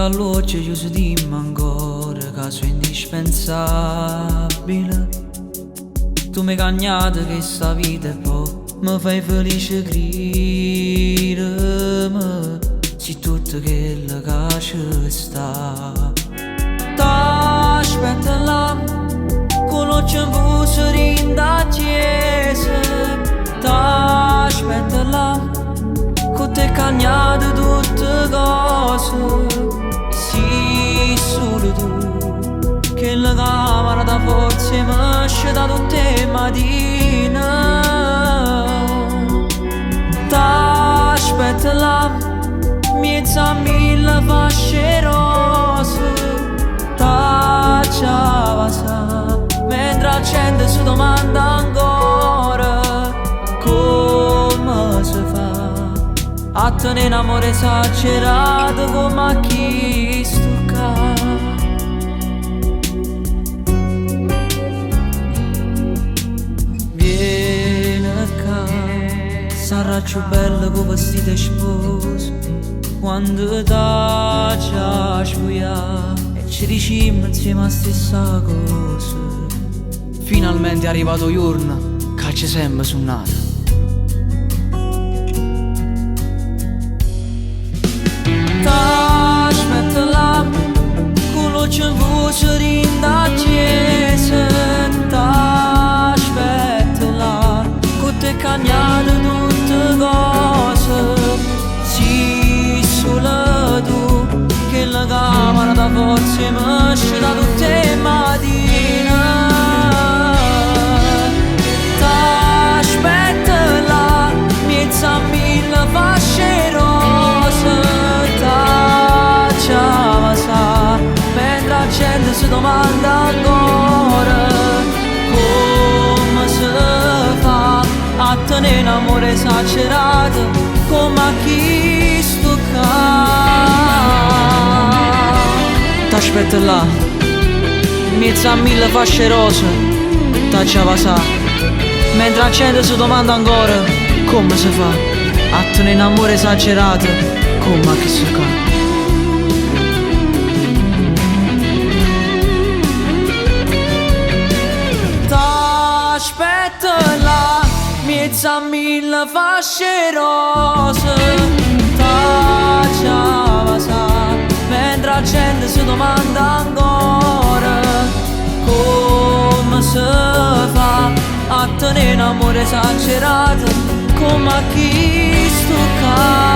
all'oggi io si dimmi ancora che sono indispensabile. Tu mi hai cagnato che sta vita e poi mi fai felice credere se tutto quello che ci sta. T'aspetta là con l'occhio in busso in da chiesa. T'aspetta là con te cagnato tutte cose. Sì, solo tu che la camera da forza mi esce da tutte le mattine. T'aspetta là mezza mille fasce rose. T'acciava sa mentre la gente si domanda ancora come si fa a tenere un amore esagerato come a chi stucca. Vieni qua, sarà più bella con vestito e sposo quando t'ha già sbuiato e ci diciamo insieme la stessa cosa. Finalmente è arrivato il giorno che ci siamo suonati. T'aspetta là con l'occhio in voce in da chiesa. T'aspetta là con te cagnate tutte cose. Sì, solo tu che la camera da forza mi esce da tutte le mattine. T'aspetta là mezza mille fasce rose. T'acciava sa mentre la gente si domanda ancora come si fa a tenere un amore esagerato come a chi stucca. T'aspetta là mezza mille fasce rose. T'acciava sa mentre la gente si domanda ancora come si fa a tenere un amore esagerato come a chi stucca. T'aspetta là mezza mille fasce rose. T'acciava sa mentre la gente si domanda ancora come si fa a tenere un amore esagerato come a chi stucca.